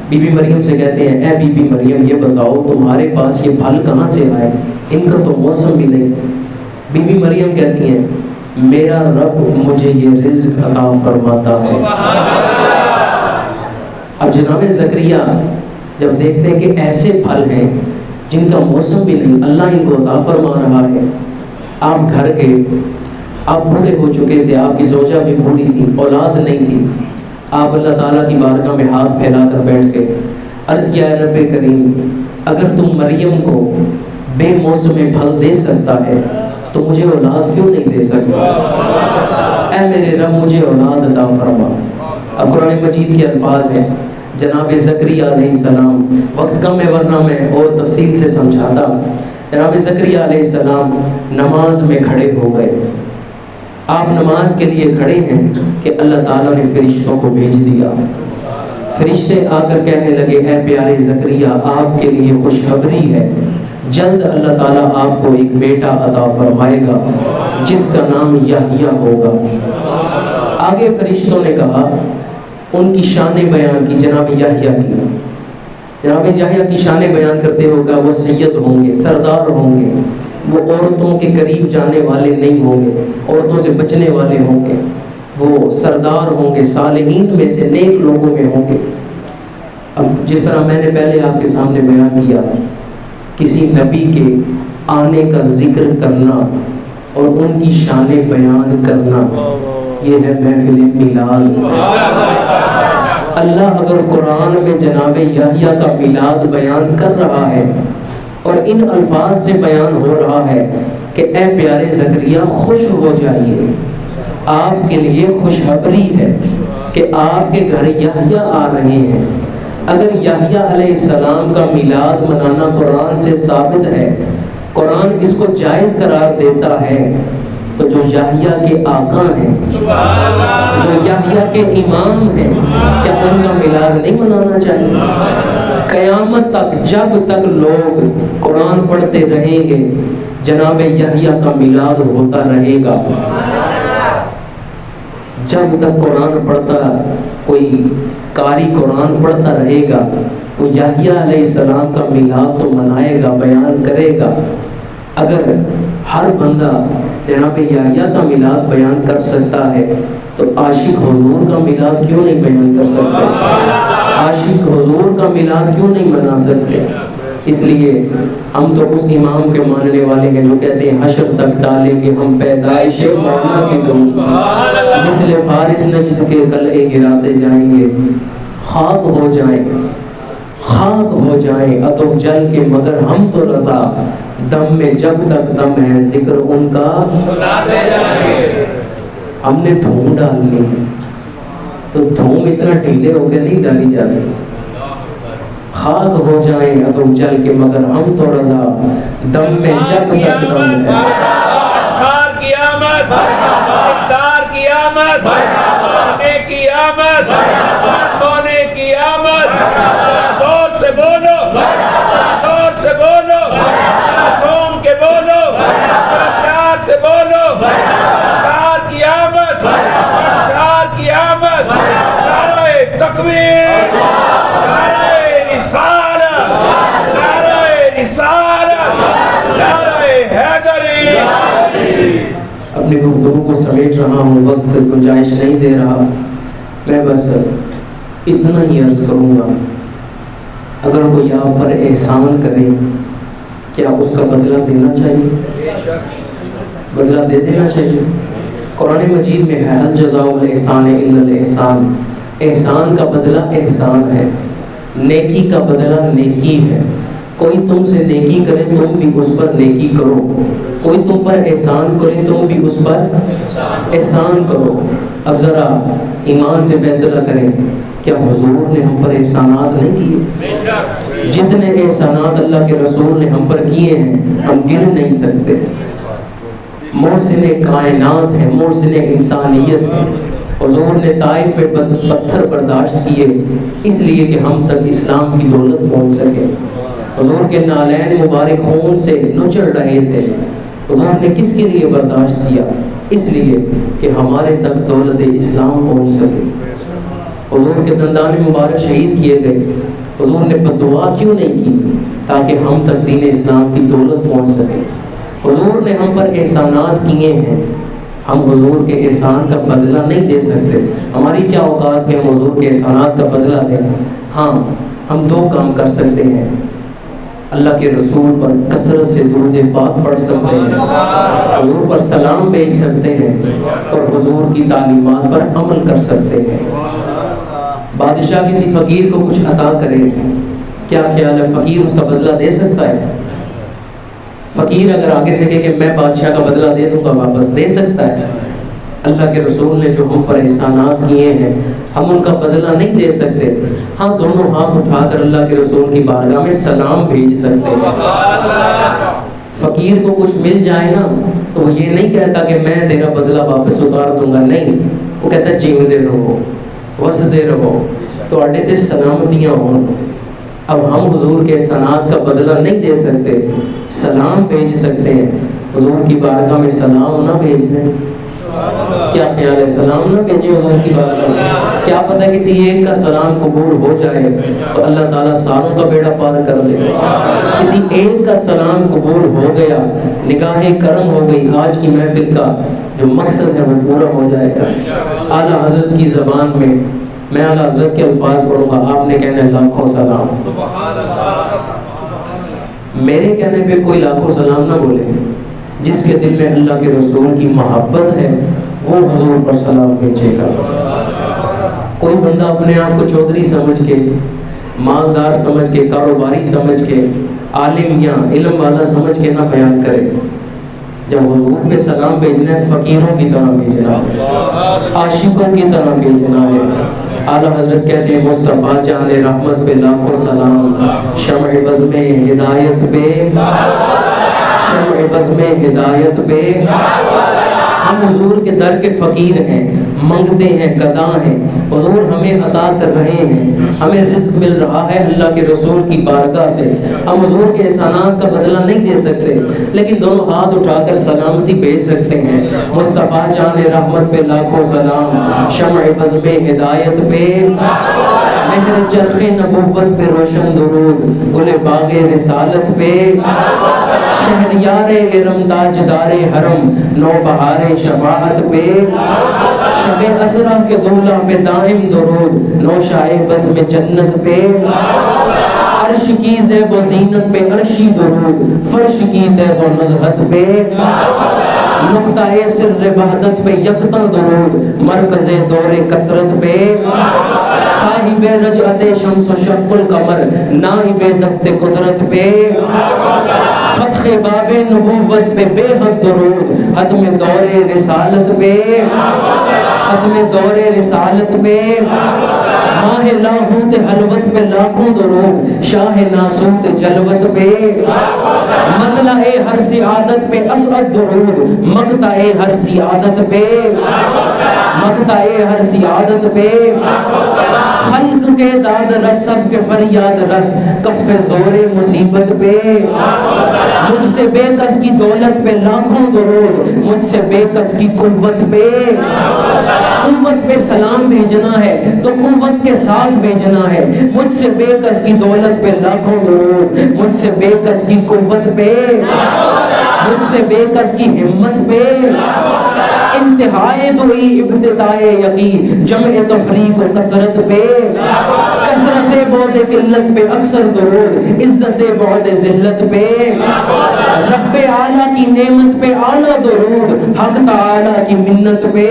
بی بی مریم سے کہتے ہیں اے بی بی مریم یہ بتاؤ تمہارے پاس یہ پھل کہاں سے آئے، ان کا تو موسم بھی نہیں۔ بی بی مریم کہتی ہیں میرا رب مجھے یہ رزق عطا فرماتا ہے۔ اب جناب زکریا جب دیکھتے ہیں کہ ایسے پھل ہیں جن کا موسم بھی نہیں، اللہ ان کو عطا فرما رہا ہے۔ آپ گھر کے آپ بوڑھے ہو چکے تھے، آپ کی زوجہ بھی بوڑھی تھی، اولاد نہیں تھی، آپ اللہ تعالیٰ کی بارگاہ میں ہاتھ پھیلا کر بیٹھ کے عرض کیا ہے رب کریم اگر تم مریم کو بے موسم پھل دے سکتا ہے تو مجھے اولاد کیوں نہیں دے سکتا؟ اے میرے رب مجھے اولاد عطا فرما۔ اب قرآن مجید کے الفاظ ہیں جناب زکریا علیہ السلام، وقت کم ہے ورنہ میں اور تفصیل سے سمجھاتا۔ جناب زکریا علیہ السلام نماز میں کھڑے ہو گئے۔ آپ نماز کے لیے کھڑے ہیں کہ اللہ تعالیٰ نے فرشتوں کو بھیج دیا۔ فرشتے آ کر کہنے لگے اے پیارے زکریا آپ کے لیے خوشخبری ہے، جلد اللہ تعالیٰ آپ کو ایک بیٹا عطا فرمائے گا جس کا نام یحییٰ ہوگا۔ آگے فرشتوں نے کہا ان کی شان بیان کی، جناب یحییٰ کی شان بیان کرتے ہوگا وہ سید ہوں گے، سردار ہوں گے، وہ عورتوں کے قریب جانے والے نہیں ہوں گے، عورتوں سے بچنے والے ہوں گے، وہ سردار ہوں گے، صالحین میں سے نیک لوگوں میں ہوں گے۔ اب جس طرح میں نے پہلے آپ کے سامنے بیان کیا، کسی نبی کے آنے کا ذکر کرنا اور ان کی شان بیان کرنا یہ ہے محفل میلاد۔ اللہ اگر قرآن میں جناب یحییٰ کا میلاد بیان کر رہا ہے اور ان الفاظ سے بیان ہو رہا ہے کہ اے پیارے زکریا خوش ہو جائیے، آپ کے لیے خوشخبری ہے کہ آپ کے گھر یحییٰ آ رہے ہیں۔ اگر یحییٰ علیہ السلام کا میلاد منانا قرآن سے ثابت ہے، قرآن اس کو جائز قرار دیتا ہے، تو جو یحییٰ کے آقا ہیں، جو یحییٰ کے امام ہیں، کیا ان کا میلاد نہیں منانا چاہیے؟ قیامت تک جب تک لوگ قرآن پڑھتے رہیں گے جناب یحییٰ کا میلاد ہوتا رہے گا۔ جب تک قرآن پڑھتا کوئی قاری قرآن پڑھتا رہے گا وہ یحییٰ علیہ السلام کا میلاد تو منائے گا، بیان کرے گا۔ اگر ہر بندہ جناب یحییٰ کا میلاد بیان کر سکتا ہے تو عاشق حضور کا میلاد کیوں نہیں بیان کر سکتے؟ عاشق حضور کا میلاد کیوں نہیں منا سکتے؟ اس لیے ہم تو اس امام کے ماننے والے ہیں جو کہتے ہیں حشر تک ڈالیں گے ہم پیدائش مولا کی درود، مثل فارس نجد کے قلعے گراتے جائیں گے، خاک ہو جائیں عطف جل کے مگر ہم تو رضا، دم میں جب تک دم ہے ذکر ان کا سناتے جائیں۔ ہم نے دھوم ڈال لی تو دھوم اتنا ڈھیلے ہو کے نہیں ڈالی جاتی، خاک ہو جائیں عطف جل کے مگر ہم تو رضا، دم میں جب تک دم ہے۔ کی آمد، اقتدار کی آمد، ہونے کی آمد، ہونے کی آمد، زور سے بولو، زور سے بولو، قوم کے بولو، پیار سے بولو، اقتدار کی آمد، اقتدار کی آمد، نعرہ تکبیر، نعرہ رسالت، نعرہ رسالت، نعرہ حیدری۔ اپنی گفتگو کو سمیٹ رہا ہوں، وقت گنجائش نہیں دے رہا، میں بس اتنا ہی عرض کروں گا، اگر کوئی آپ پر احسان کرے کیا اس کا بدلہ دینا چاہیے؟ بدلہ دے دینا چاہیے۔ قرآن مجید میں ہے الجزاء الاحسان الا الاحسان، احسان کا بدلہ احسان ہے، نیکی کا بدلہ نیکی ہے۔ کوئی تم سے نیکی کرے تم بھی اس پر نیکی کرو، کوئی تم پر احسان کرے تم بھی اس پر احسان کرو۔ اب ذرا ایمان سے فیصلہ کریں، کیا حضور نے ہم پر احسانات نہیں کیے؟ جتنے احسانات اللہ کے رسول نے ہم پر کیے ہیں ہم گن نہیں سکتے۔ محسن کائنات ہے، محسن انسانیت ہے۔ حضور نے طائف میں پتھر برداشت کیے اس لیے کہ ہم تک اسلام کی دولت پہنچ سکے۔ حضور کے نالین مبارک خون سے نچڑ رہے تھے، حضور نے کس کے لیے برداشت کیا؟ اس لیے کہ ہمارے تک دولت اسلام پہنچ سکے۔ حضور کے دندان مبارک شہید کیے گئے، حضور نے بددعا کیوں نہیں کی؟ تاکہ ہم تک دین اسلام کی دولت پہنچ سکے۔ حضور نے ہم پر احسانات کیے ہیں، ہم حضور کے احسان کا بدلہ نہیں دے سکتے۔ ہماری کیا اوقات کہ ہم حضور کے احسانات کا بدلہ دیں؟ ہاں، ہم دو کام کر سکتے ہیں، اللہ کے رسول پر کثرت سے درود پاک پڑھ سکتے ہیں، حضور پر سلام بھیج سکتے ہیں، اور حضور کی تعلیمات پر عمل کر سکتے ہیں۔ بادشاہ کسی فقیر کو کچھ عطا کرے، کیا خیال ہے فقیر اس کا بدلہ دے سکتا ہے؟ فقیر اگر آگے سے کہے کہ میں بادشاہ کا بدلہ دے دوں گا، واپس دے سکتا ہے؟ اللہ کے رسول نے جو ہم پر احسانات کیے ہیں ہم ان کا بدلہ نہیں دے سکتے، ہاں دونوں ہاتھ اٹھا کر اللہ کے رسول کی بارگاہ میں سلام بھیج سکتے ہیں۔ فقیر کو کچھ مل جائے نا تو وہ یہ نہیں کہتا کہ میں تیرا بدلہ واپس اتار دوں گا، نہیں، وہ کہتا ہے جیوندے رہو، وسدے رہو، تو اڈے تے سلامتیاں ہوں۔ اب ہم حضور کے احسانات کا بدلہ نہیں دے سکتے، سلام بھیج سکتے ہیں، حضور کی بارگاہ میں سلام نہ بھیج دیں، کیا خیال ہے؟ سلام نہ بھیجیں حضور کی بارگاہ میں، کیا پتہ کسی ایک کا سلام قبول ہو جائے تو اللہ تعالیٰ ساروں کا بیڑا پار کر دے۔ کسی ایک کا سلام قبول ہو گیا، نگاہ کرم ہو گئی، آج کی محفل کا جو مقصد ہے وہ پورا ہو جائے گا۔ اعلیٰ حضرت کی زبان میں اعلیٰ حضرت کے الفاظ پڑھوں گا، آپ نے کہنا ہے لاکھوں سلام۔ میرے کہنے پہ کوئی لاکھوں سلام نہ بولے، جس کے دل میں اللہ کے رسول کی محبت ہے وہ حضور پر سلام بھیجے گا۔ کوئی بندہ اپنے آپ کو چودھری سمجھ کے، مالدار سمجھ کے، کاروباری سمجھ کے، عالم یا علم والا سمجھ کے نہ بیان کرے۔ جب حضور پہ سلام بھیجنا ہے فقیروں کی طرح بھیجنا ہے، عاشقوں کی طرح بھیجنا ہے۔ اعلیٰ حضرت کہتے ہیں مصطفیٰ جان رحمت پہ لاکھوں سلام، شمع بزم ہدایت پہ، شمع بزم ہدایت پہ۔ ہم حضور کے در کے فقیر ہیں، منگتے ہیں، گدا ہیں، حضور ہمیں عطا کر رہے ہیں، ہمیں رزق مل رہا ہے اللہ کے رسول کی بارگاہ سے۔ ہم حضور کے احسانات کا بدلہ نہیں دے سکتے لیکن دونوں ہاتھ اٹھا کر سلامتی بھیج سکتے ہیں۔ مصطفیٰ جان رحمت پہ لاکھوں سلام، شمع بزم ہدایت پہ، مہر چرخ نبوت پہ روشن درود، گل باغ رسالت پہ، شہریار ارم تاجدار حرم، نو بہار شفاعت پہ، شب اسرا کے دولہ پہ دائم درود، نوشائے بزم جنت پہ، عرش کی زیب و زینت پہ عرشی درود، فرش کی طیب و نزہت پہ، نقطہ سر وحدت پہ یکتا درود، مرکز دور کثرت پہ، صاحب رجعت شمس و شق القمر، نائب دست قدرت پہ، فتح باب نبوت پہ بے حد درود، ختم دور رسالت پہ، ختم دور رسالت پہ، ماہ لاہوت حلوت پہ لاکھوں درود، شاہ ناسوت جلوت پہ، مطلع ہر سعادت پہ اسعد درود، مقطع ہر سعادت پہ، مقطع ہر سعادت پہ، خلق کے داد رس سب کے فریاد رس، کف زور مصیبت پہ، مجھ سے بے کس کی دولت پہ لاکھوں درود، مجھ سے بے کس کی قوت پہ، قوت پہ سلام بھیجنا ہے تو قوت کے ساتھ بھیجنا ہے، مجھ سے بے کس کی دولت پہ لاکھوں درود، مجھ سے بے کس کی قوت پہ، مجھ سے بے کس کی ہمت پہ، انتہائے دوئی ابتدائے یقین، جمع تفریق و کثرت پہ، کثرت بعد قلت پہ اکثر درود، عزت بعد ذلت پہ، رب اعلیٰ کی نعمت پہ اعلیٰ درود، حق تعالیٰ کی منت پہ،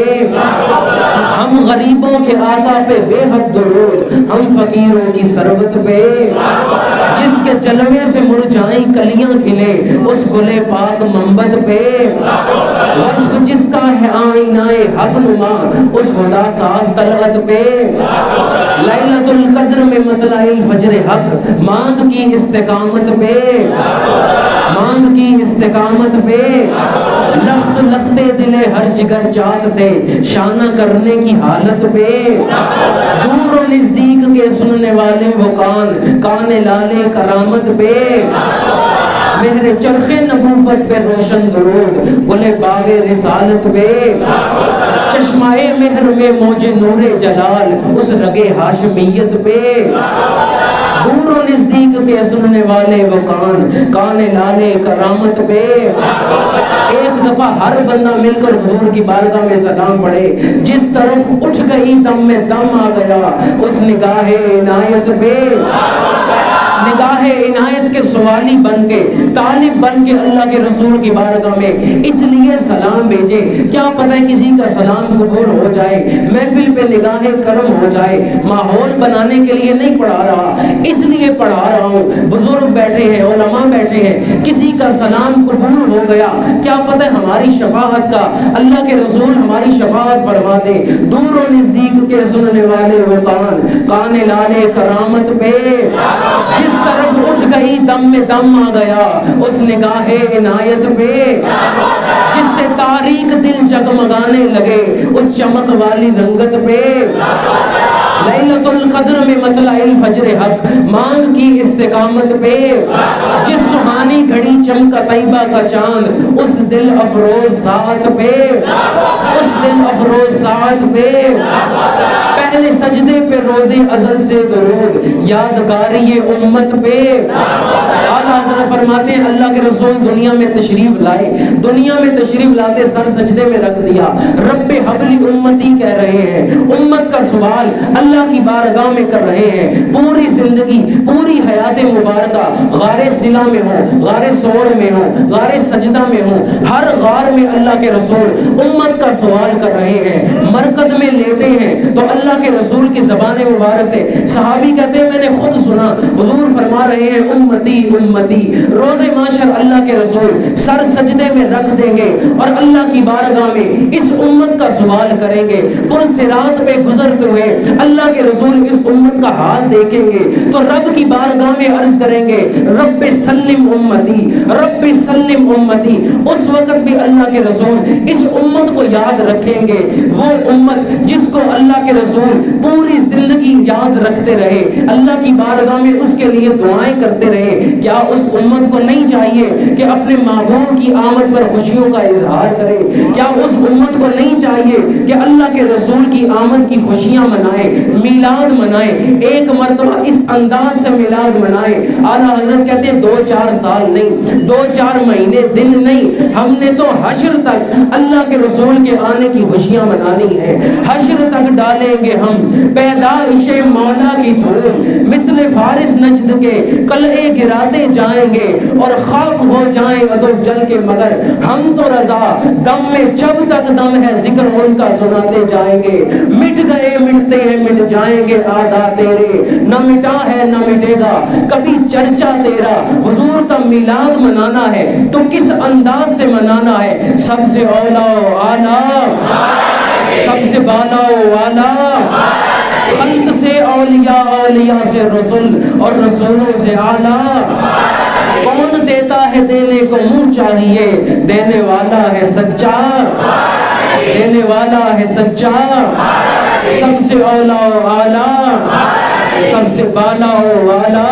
ہم غریبوں کے آقا پہ بے حد درود، ہم فقیروں کی ثروت پہ، جس کے جلوے سے مرجھائیں کلیاں کھلے اس گل پاک منبت پہ، وصف جس کا ہے آئینہ حق نما اس خدا ساز طلعت پہ، لیلۃ القدر میں مطلع الفجر حق، مانگ کی استقامت پہ، مانگ کی استقامت پہ، لخت لختے دلے ہر جگر چاک سے شانہ کرنے کی حالت پہ، دور و نزدیک کے سننے والے وہ کان لالے کرامت پہ، مہر چرخ نبوت پہ روشن درود، گل باغ رسالت پہ، چشمہ مہر میں موج نور جلال اس رگ ہاشمیت پہ، دور و نزدیک کے سننے والے وہ کان لالے کرامت پہ، ایک دفعہ ہر بندہ مل کر حضور کی بارگاہ میں سلام پڑھے، جس طرف اٹھ گئی دم میں دم آ گیا اس نگاہ عنایت پہ، نگاہ عنایت کے سوالی بن کے، طالب بن کے اللہ کے رسول کی بارگاہ میں اس لیے سلام بھیجے، کیا پتہ ہے کسی کا سلام قبول ہو جائے، محفل پہ نگاہ کرم ہو جائے۔ ماحول بنانے کے لیے نہیں پڑھا رہا، اس لیے پڑھا رہا ہوں۔ بزرگ بیٹھے ہیں، علماء بیٹھے ہیں، کسی کا سلام قبول ہو گیا، کیا پتہ ہے ہماری شفاعت کا اللہ کے رسول ہماری شفاعت فرما دے۔ دور و نزدیک کے سننے والے وہ کان لالے کرامت پہ، جس طرف اٹھ گئی دم میں دم آ گیا اس نگاہ عنایت پہ، جس سے تاریک دل جگمگانے لگے اس چمک والی رنگت پہ۔ لیلۃ القدر میں مطلع الفجر حق مانگ کی استقامت پہ، جس سہانی گھڑی چمکا طیبہ کا چاند اس دل افروز ساعت پہ، اس دل افروز ساعت پہ۔ پہلے سجدے پہ روزے ازل سے درود یادگاری امت پہ۔ اعلیٰ حضرت فرماتے ہیں اللہ کے رسول دنیا میں تشریف لائے، دنیا میں تشریف لاتے سر سجدے میں رکھ دیا، رب حبلی امتی کہہ رہے ہیں، امت کا سوال اللہ کی بارگاہ میں کر رہے ہیں۔ پوری زندگی، پوری حیات مبارکہ غار صلا میں ہو، غار صور میں ہو، غار سجدہ میں ہو، ہر غار میں اللہ کے رسول امت کا سوال کر رہے ہیں۔ مرکز میں لیٹے ہیں تو اللہ کے رسول کی زبان مبارک سے صحابی کہتے ہیں میں نے خود سنا، حضور فرما رہے ہیں امتی امتی۔ روز معاشر اللہ کے رسول سر سجدے میں رکھ دیں گے اور اللہ کی بارگاہ میں اس امت کا سوال کریں گے۔ پل صراط پہ گزرتے ہوئے اللہ کے رسول اس امت کا حال دیکھیں گے تو رب کی بارگاہ میں عرض کریں گے رب سلم امتی، رب سلم امتی۔ اس وقت بھی اللہ کے رسول اس امت کو یاد رکھیں گے، وہ امت جس کو اللہ کے رسول پوری زندگی یاد رکھتے رہے، اللہ کی بارگاہ میں اس کے لیے دعائیں کرتے رہے۔ کیا اس امت کو نہیں چاہیے کہ اپنے معبود کی آمد پر خوشیوں کا اظہار کرے؟ کیا اس امت کو نہیں چاہیے کہ اللہ کے رسول کی آمد کی خوشیاں منائے، میلاد منائے، ایک مرتبہ اس انداز سے میلاد منائے؟ اعلیٰ حضرت کہتے ہیں 2-4 سال نہیں، 2-4 مہینے، دن نہیں، ہم نے تو حشر تک اللہ کے رسول کے آنے کی خوشیاں منانی ہے۔ حشر تک ڈالیں گے ہم پیدائش مولا کی دھوم، مثل فارس نجد کے قلعے گراتے جائیں گے اور خاک ہو جائیں ادو جل کے، مگر ہم تو رضا دم میں جب تک دم ہے ذکر ان کا سناتے جائیں گے۔ مٹ گئے مٹتے ہیں مٹ جائیں گے آدھا تیرے، نہ مٹا ہے نہ مٹے گا کبھی چرچا تیرا۔ حضور کا میلاد منانا ہے تو کس انداز سے منانا ہے؟ سب سے اولا و اعلیٰ، سب سے بالا و والا، خلق سے اولیاء، اولیاء سے رسول اور رسولوں سے اعلیٰ۔ کون دیتا ہے دینے کو منہ چاہیے، دینے والا ہے سچا، دینے والا ہے سچا۔ سب سے اولا و اعلیٰ، سب سے بالا و والا۔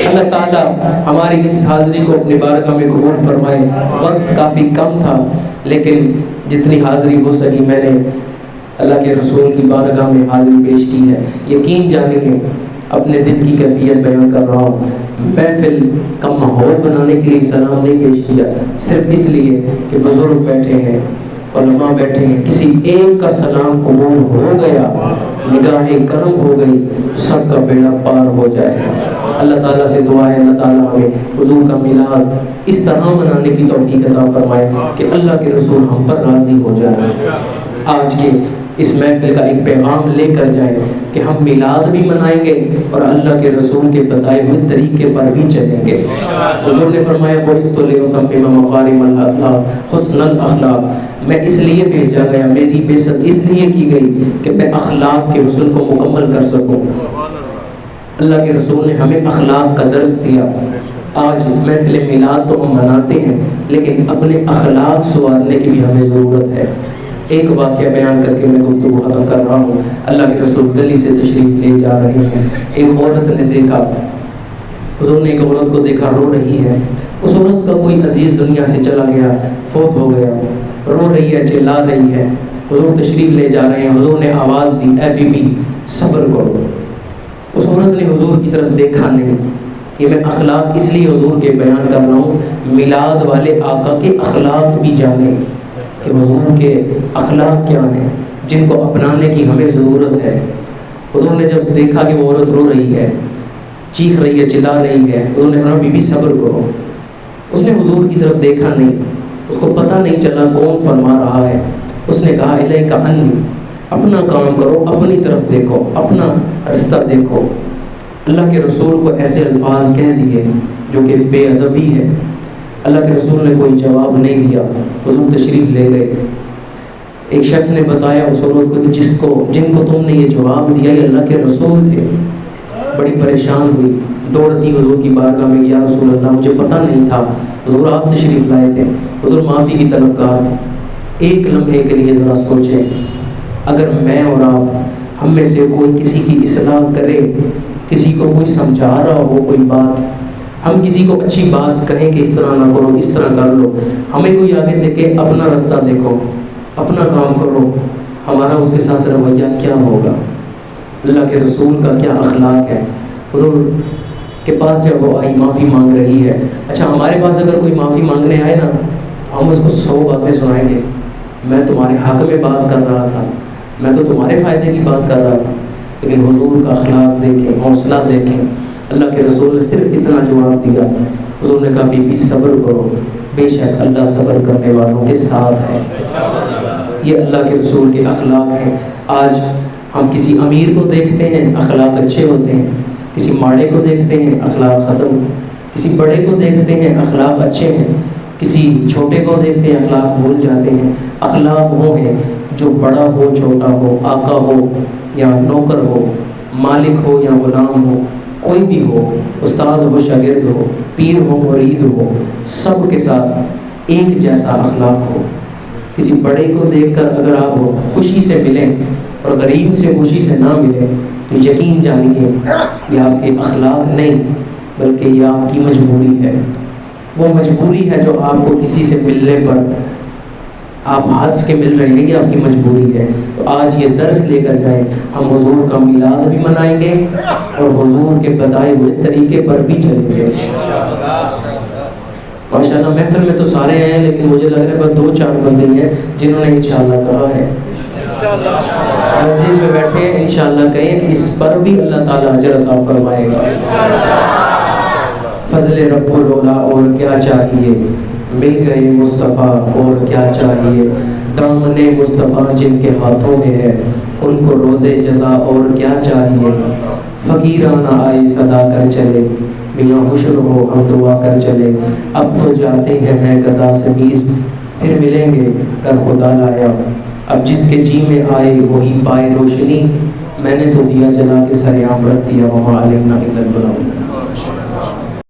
اللہ تعالیٰ ہماری اس حاضری کو اپنی بارگاہ میں قبول فرمائے۔ وقت کافی کم تھا لیکن جتنی حاضری ہو سکی میں نے اللہ کے رسول کی بارگاہ میں حاضری پیش کی ہے۔ یقین جانیں اپنے دل کی کیفیت بیان کر رہا ہوں، محفل کا ماحول بنانے کے لیے سلام نہیں پیش کیا، صرف اس لیے کہ بزرگ بیٹھے ہیں، علماء بیٹھے ہیں، کسی ایک کا سلام قبول ہو گیا، نگاہ کرم ہو گئی، سب کا بیڑا پار ہو جائے۔ اللہ تعالیٰ سے دعا ہے اللہ تعالیٰ ہمیں حضور کا میلاد اس طرح منانے کی توفیق عطا فرمائے کہ اللہ کے رسول ہم پر راضی ہو جائے۔ آج کے اس محفل کا ایک پیغام لے کر جائیں کہ ہم میلاد بھی منائیں گے اور اللہ کے رسول کے بتائے ہوئے طریقے پر بھی چلیں گے۔ حضور نے فرمایا بَعِثْتُ لِأُتَمِّمَ مَكَارِمَ الْأَخْلَاقِ حُسْنَ الْأَخْلَاقِ، میں اس لیے بھیجا گیا، میری بعثت اس لیے کی گئی کہ میں اخلاق کے حسن کو مکمل کر سکوں۔ اللہ کے رسول نے ہمیں اخلاق کا درس دیا۔ آج محفل میلاد تو ہم مناتے ہیں لیکن اپنے اخلاق سنوارنے کی بھی ہمیں ضرورت ہے۔ ایک واقعہ بیان کر کے میں گفتگو ختم کر رہا ہوں۔ اللہ کے رسول گلی سے تشریف لے جا رہے ہیں، ایک عورت نے دیکھا، حضور نے ایک عورت کو دیکھا رو رہی ہے۔ اس عورت کا کوئی عزیز دنیا سے چلا گیا، فوت ہو گیا، رو رہی ہے، چلا رہی ہے۔ حضور تشریف لے جا رہے ہیں، حضور نے آواز دی اے بی بی صبر کرو۔ اس عورت نے حضور کی طرف دیکھا نہیں۔ یہ میں اخلاق اس لیے حضور کے بیان کر رہا ہوں، میلاد والے آقا کے اخلاق بھی جانیں کہ حضور کے اخلاق کیا ہیں جن کو اپنانے کی ہمیں ضرورت ہے۔ حضور نے جب دیکھا کہ وہ عورت رو رہی ہے چیخ رہی ہے، چلا رہی ہے، انہوں نے کہا بی بی صبر کرو۔ اس نے حضور کی طرف دیکھا نہیں، اس کو پتہ نہیں چلا کون فرما رہا ہے۔ اس نے کہا الیک انی، اپنا کام کرو، اپنی طرف دیکھو، اپنا رستہ دیکھو۔ اللہ کے رسول کو ایسے الفاظ کہہ دیے جو کہ بے ادبی ہے۔ اللہ کے رسول نے کوئی جواب نہیں دیا، حضور تشریف لے گئے۔ ایک شخص نے بتایا اس عورت کو کہ جن کو تم نے یہ جواب دیا یہ اللہ کے رسول تھے۔ بڑی پریشان ہوئی، دوڑتی حضور کی بارگاہ میں، یا رسول اللہ مجھے پتہ نہیں تھا، حضور آپ تشریف لائے تھے، حضور معافی کی طلبگار۔ ایک لمحے کے لیے ذرا سوچیں، اگر میں اور آپ ہم میں سے کوئی کسی کی اصلاح کرے، کسی کو کوئی سمجھا رہا ہو کوئی بات، ہم کسی کو اچھی بات کہیں کہ اس طرح نہ کرو، اس طرح کر لو، ہمیں کوئی آگے سے کہ اپنا رستہ دیکھو، اپنا کام کرو، ہمارا اس کے ساتھ رویہ کیا ہوگا؟ اللہ کے رسول کا کیا اخلاق ہے؟ حضور کے پاس جب وہ آئی معافی مانگ رہی ہے، اچھا ہمارے پاس اگر کوئی معافی مانگنے آئے نا، ہم اس کو 100 باتیں سنائیں گے، میں تمہارے حق میں بات کر رہا تھا، میں تو تمہارے فائدے کی بات کر رہا تھا، لیکن حضور کا اخلاق دیکھیں، حوصلہ دیکھیں۔ اللہ کے رسول نے صرف اتنا جواب دیا، حضور نے کہا بی بی صبر کرو، بے شک اللہ صبر کرنے والوں کے ساتھ ہے۔ یہ اللہ کے رسول کے اخلاق ہیں۔ آج ہم کسی امیر کو دیکھتے ہیں اخلاق اچھے ہوتے ہیں، کسی ماڑے کو دیکھتے ہیں اخلاق ختم، کسی بڑے کو دیکھتے ہیں اخلاق اچھے ہیں، کسی چھوٹے کو دیکھتے ہیں اخلاق بھول جاتے ہیں۔ اخلاق وہ ہیں جو بڑا ہو چھوٹا ہو، آقا ہو یا نوکر ہو، مالک ہو یا غلام ہو، کوئی بھی ہو، استاد ہو شاگرد ہو، پیر ہو مرید ہو، سب کے ساتھ ایک جیسا اخلاق ہو۔ کسی بڑے کو دیکھ کر اگر آپ خوشی سے ملیں اور غریب سے خوشی سے نہ ملیں تو یقین جانیے یہ آپ کے اخلاق نہیں بلکہ یہ آپ کی مجبوری ہے۔ وہ مجبوری ہے جو آپ کو کسی سے ملنے پر آپ ہنس کے مل رہے ہیں، یہ آپ کی مجبوری ہے۔ تو آج یہ درس لے کر جائیں، ہم حضور کا میلاد بھی منائیں گے اور حضور کے بتائے ہوئے طریقے پر بھی چلیں گے۔ ماشاءاللہ محفل میں تو سارے ہیں لیکن مجھے لگ رہا ہے بس 2-4 بندے ہیں جنہوں نے انشاءاللہ کہا ہے۔ مسجد میں بیٹھے ہیں انشاءاللہ کہیں، اس پر بھی اللہ تعالیٰ اجر عطا فرمائے گا۔ فضل رب العلا اور کیا چاہیے، مل گئے مصطفیٰ اور کیا چاہیے، دامن مصطفیٰ جن کے ہاتھوں میں ہے ان کو روز جزا اور کیا چاہیے۔ فقیرانہ آئے صدا کر چلے، میاں حشر ہو ہم دعا کر چلے، اب تو جاتے ہیں میں گدا سے میر، پھر ملیں گے کر خدا لایا، اب جس کے جی میں آئے وہی پائے روشنی، میں نے تو دیا جلا کے سر عام رکھ دیا، وما علینا الا البلاغ۔